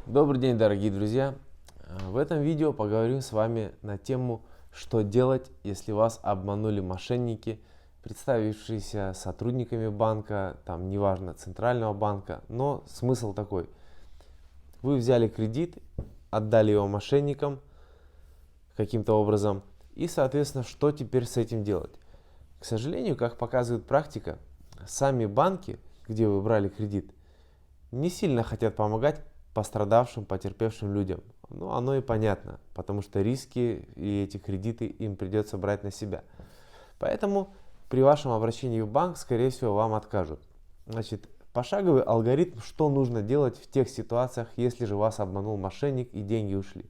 Добрый день, дорогие друзья! В этом видео поговорим с вами на тему, что делать, если вас обманули мошенники, представившиеся сотрудниками банка, там неважно, центрального банка, но смысл такой. Вы взяли кредит, отдали его мошенникам каким-то образом, и, соответственно, что теперь с этим делать? К сожалению, как показывает практика, сами банки, где вы брали кредит, не сильно хотят помогать пострадавшим, потерпевшим людям. Ну, оно и понятно, потому что риски и эти кредиты им придется брать на себя. Поэтому при вашем обращении в банк, скорее всего, вам откажут. Значит, пошаговый алгоритм, что нужно делать в тех ситуациях, если же вас обманул мошенник и деньги ушли.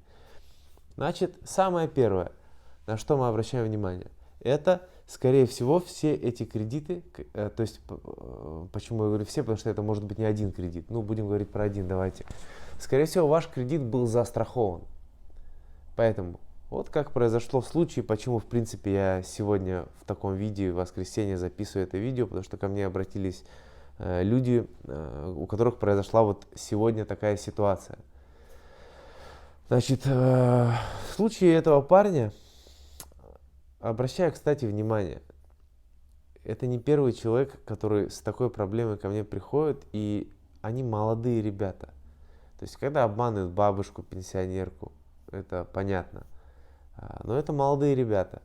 Значит, самое первое, на что мы обращаем внимание, это, скорее всего, все эти кредиты, то есть, почему я говорю все, потому что это может быть не один кредит, ну, будем говорить про один, давайте. Скорее всего, ваш кредит был застрахован. Поэтому, вот как произошло в случае, почему, в принципе, я сегодня в таком видео, в воскресенье записываю это видео, потому что ко мне обратились люди, у которых произошла вот сегодня такая ситуация. Значит, в случае этого парня, обращаю, кстати, внимание, это не первый человек, который с такой проблемой ко мне приходит, и они молодые ребята. То есть, когда обманывают бабушку, пенсионерку, это понятно. Но это молодые ребята.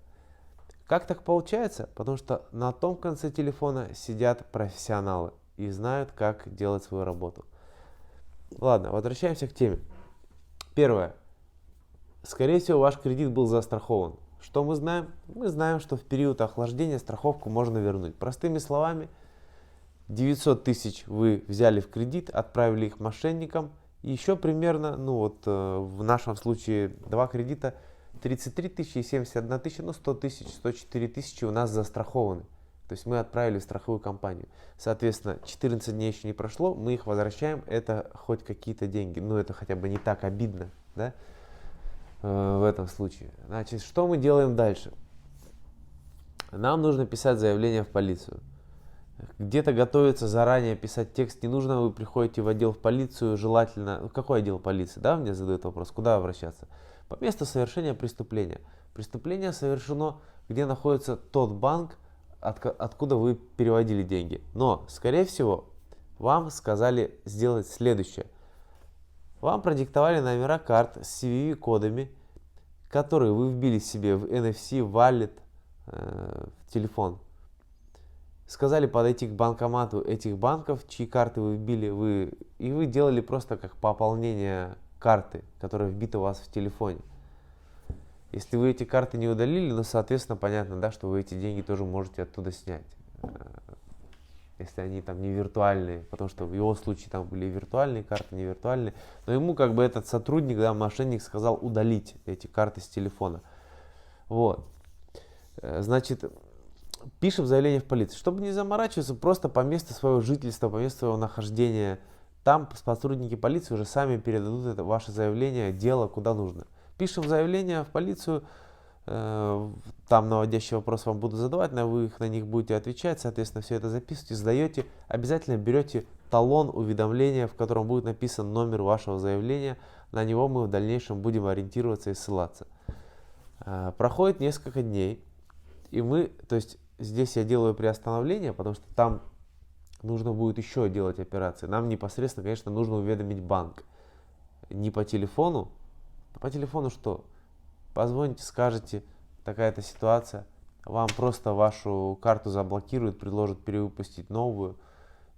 Как так получается? Потому что на том конце телефона сидят профессионалы и знают, как делать свою работу. Ладно, возвращаемся к теме. Первое. Скорее всего, ваш кредит был застрахован. Что мы знаем? Мы знаем, что в период охлаждения страховку можно вернуть. Простыми словами, 900 тысяч вы взяли в кредит, отправили их мошенникам. И еще примерно, в нашем случае 2 кредита, 33 тысячи и 71 тысяча, 100 тысяч, 104 тысячи у нас застрахованы. То есть мы отправили в страховую компанию. Соответственно, 14 дней еще не прошло, мы их возвращаем, это хоть какие-то деньги. Ну, это хотя бы не так обидно, да? В этом случае. Значит, что мы делаем дальше? Нам нужно писать заявление в полицию. Где-то готовиться заранее писать текст не нужно, вы приходите в отдел в полицию, желательно, какой отдел полиции, да, мне задают вопрос, куда обращаться? По месту совершения преступления. Преступление совершено, где находится тот банк, откуда вы переводили деньги. Но, скорее всего, вам сказали сделать следующее. Вам продиктовали номера карт с CVV-кодами, которые вы вбили себе в NFC, в Wallet, в телефон. Сказали подойти к банкомату этих банков, чьи карты вы вбили, и вы делали просто как пополнение карты, которая вбита у вас в телефоне. Если вы эти карты не удалили, ну, соответственно, понятно, да, что вы эти деньги тоже можете оттуда снять. Если они там не виртуальные, потому что в его случае там были виртуальные карты, не виртуальные. Но ему как бы этот сотрудник, да, мошенник сказал удалить эти карты с телефона. Вот. Значит, пишем заявление в полицию. Чтобы не заморачиваться, просто по месту своего жительства, по месту своего нахождения, там сотрудники полиции уже сами передадут это ваше заявление, дело куда нужно. Пишем заявление в полицию, там наводящие вопросы вам буду задавать, вы на них будете отвечать, соответственно, все это записываете, сдаете. Обязательно берете талон уведомления, в котором будет написан номер вашего заявления. На него мы в дальнейшем будем ориентироваться и ссылаться. Проходит несколько дней, и то есть здесь я делаю приостановление, потому что там нужно будет еще делать операции. Нам непосредственно, конечно, нужно уведомить банк. Не по телефону. По телефону что? Позвоните, скажете, такая-то ситуация, вам просто вашу карту заблокируют, предложат перевыпустить новую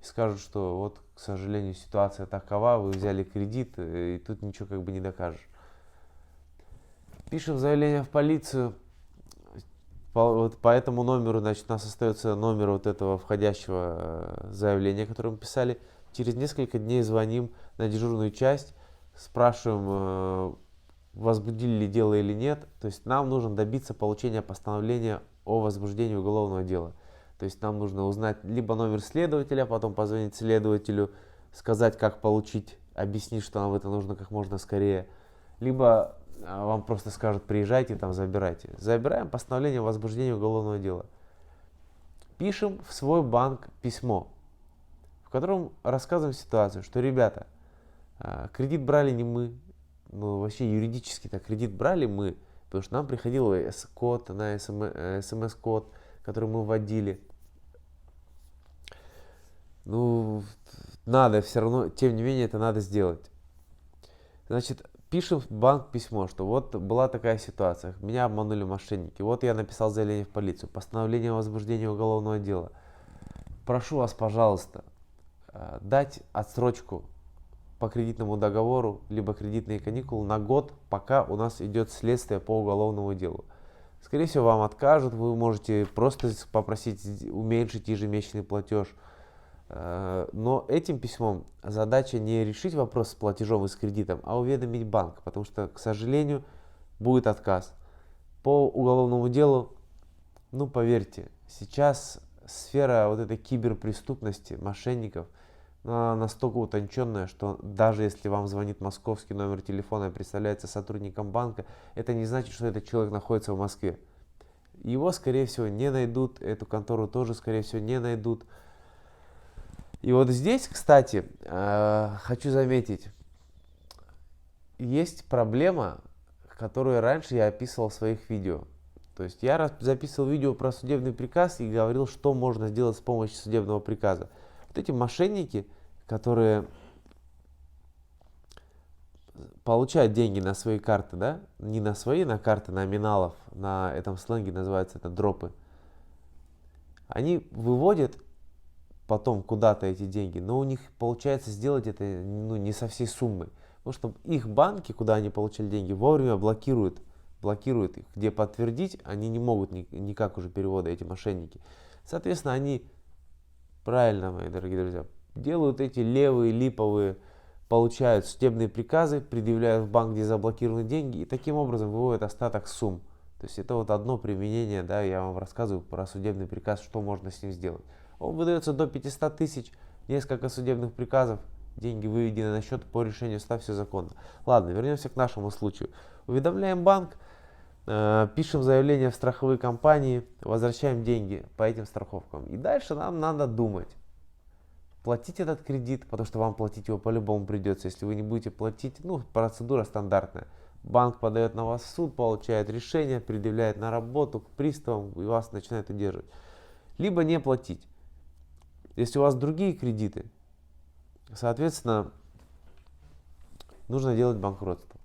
и скажут, что вот, к сожалению, ситуация такова, вы взяли кредит, и тут ничего как бы не докажешь. Пишем заявление в полицию, по этому номеру, значит, у нас остается номер вот этого входящего заявления, которое мы писали. Через несколько дней звоним на дежурную часть, спрашиваем, возбудили ли дело или нет. То есть нам нужно добиться получения постановления о возбуждении уголовного дела. То есть нам нужно узнать либо номер следователя, потом позвонить следователю, сказать, как получить, объяснить, что нам это нужно как можно скорее. Либо вам просто скажут, приезжайте, там забирайте. Забираем постановление о возбуждении уголовного дела. Пишем в свой банк письмо, в котором рассказываем ситуацию, что, ребята, Кредит брали не мы, ну вообще юридически-то кредит брали мы, потому что нам приходил код на смс-код, который мы вводили. Ну, надо все равно, тем не менее, это надо сделать. Значит, пишем в банк письмо, что вот была такая ситуация, меня обманули мошенники, вот я написал заявление в полицию, постановление о возбуждении уголовного дела. Прошу вас, пожалуйста, дать отсрочку по кредитному договору, либо кредитные каникулы на год, пока у нас идет следствие по уголовному делу. Скорее всего, вам откажут, вы можете просто попросить уменьшить ежемесячный платеж. Но этим письмом задача не решить вопрос с платежом и с кредитом, а уведомить банк, потому что, к сожалению, будет отказ. По уголовному делу, ну поверьте, сейчас сфера вот этой киберпреступности, мошенников, она настолько утонченная, что даже если вам звонит московский номер телефона и представляется сотрудником банка, это не значит, что этот человек находится в Москве. Его, скорее всего, не найдут, эту контору тоже, скорее всего, не найдут. И вот здесь, кстати, хочу заметить, есть проблема, которую раньше я описывал в своих видео. То есть я записывал видео про судебный приказ и говорил, что можно сделать с помощью судебного приказа. Вот эти мошенники, которые получают деньги на свои карты, да, не на свои, на карты номиналов, на этом сленге называется это дропы, они выводят потом куда-то эти деньги, но у них получается сделать это не со всей суммы. Потому что их банки, куда они получали деньги, вовремя блокируют их. Где подтвердить, они не могут никак уже перевода, эти мошенники. Соответственно, они, правильно, мои дорогие друзья, делают эти левые, липовые, получают судебные приказы, предъявляют в банк, где заблокированы деньги, и таким образом выводят остаток сумм. То есть это вот одно применение, да, я вам рассказываю про судебный приказ, что можно с ним сделать. Он выдается до 500 тысяч, несколько судебных приказов, деньги выведены на счет по решению суда, все законно. Ладно, вернемся к нашему случаю. Уведомляем банк, пишем заявление в страховые компании, возвращаем деньги по этим страховкам. И дальше нам надо думать, платить этот кредит, потому что вам платить его по-любому придется. Если вы не будете платить, ну, процедура стандартная. Банк подает на вас в суд, получает решение, предъявляет на работу к приставам и вас начинает удерживать. Либо не платить. Если у вас другие кредиты, соответственно, нужно делать банкротство.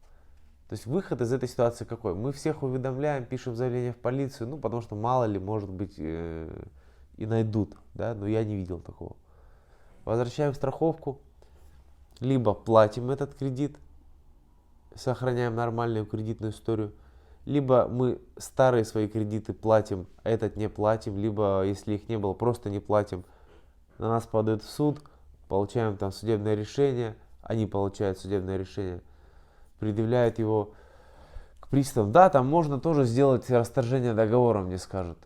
То есть выход из этой ситуации какой? Мы всех уведомляем, пишем заявление в полицию, ну потому что мало ли, может быть, и найдут, да, но я не видел такого. Возвращаем страховку, либо платим этот кредит, сохраняем нормальную кредитную историю, либо мы старые свои кредиты платим, а этот не платим, либо если их не было, просто не платим. На нас подают в суд, получаем там судебное решение, они получают судебное решение, предъявляют его к приставам. Да, там можно тоже сделать расторжение договора, мне скажут.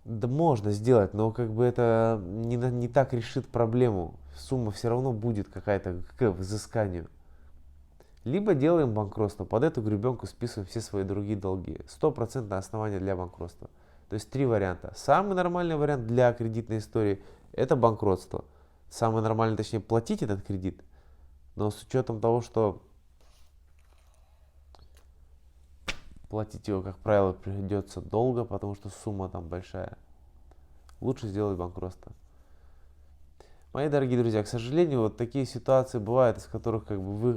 Да можно сделать, но как бы это не так решит проблему. Сумма все равно будет какая-то к взысканию. Либо делаем банкротство, под эту гребенку списываем все свои другие долги. 100% основание для банкротства. То есть 3 варианта. Самый нормальный вариант для кредитной истории – это банкротство. Самый нормальный, точнее, платить этот кредит, но с учетом того, что платить его, как правило, придется долго, потому что сумма там большая. Лучше сделать банкротство. Мои дорогие друзья, к сожалению, вот такие ситуации бывают, из которых как бы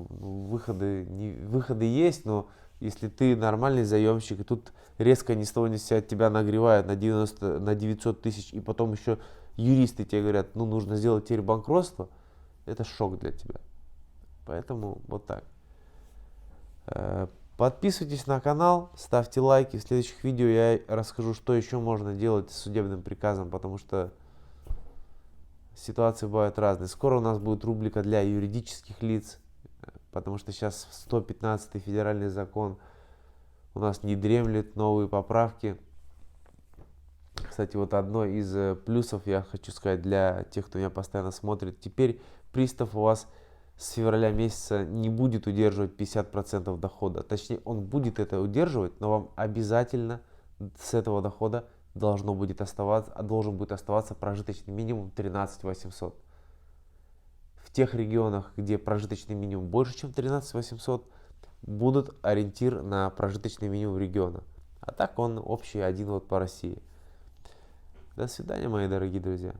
выходы есть, но если ты нормальный заемщик, и тут резко ни с того ни с сего тебя нагревают на 900 тысяч, и потом еще юристы тебе говорят, ну нужно сделать теперь банкротство, это шок для тебя. Поэтому вот так. Подписывайтесь на канал, ставьте лайки. В следующих видео я расскажу, что еще можно делать с судебным приказом, потому что ситуации бывают разные. Скоро у нас будет рубрика для юридических лиц, потому что сейчас 115-й федеральный закон у нас не дремлет, новые поправки. Кстати, вот одно из плюсов я хочу сказать для тех, кто меня постоянно смотрит. Теперь пристав у вас с февраля месяца не будет удерживать 50% дохода. Точнее, он будет это удерживать, но вам обязательно с этого дохода должен будет оставаться прожиточный минимум 13 800. В тех регионах, где прожиточный минимум больше, чем 13 800, будут ориентир на прожиточный минимум региона. А так он общий один вот по России. До свидания, мои дорогие друзья.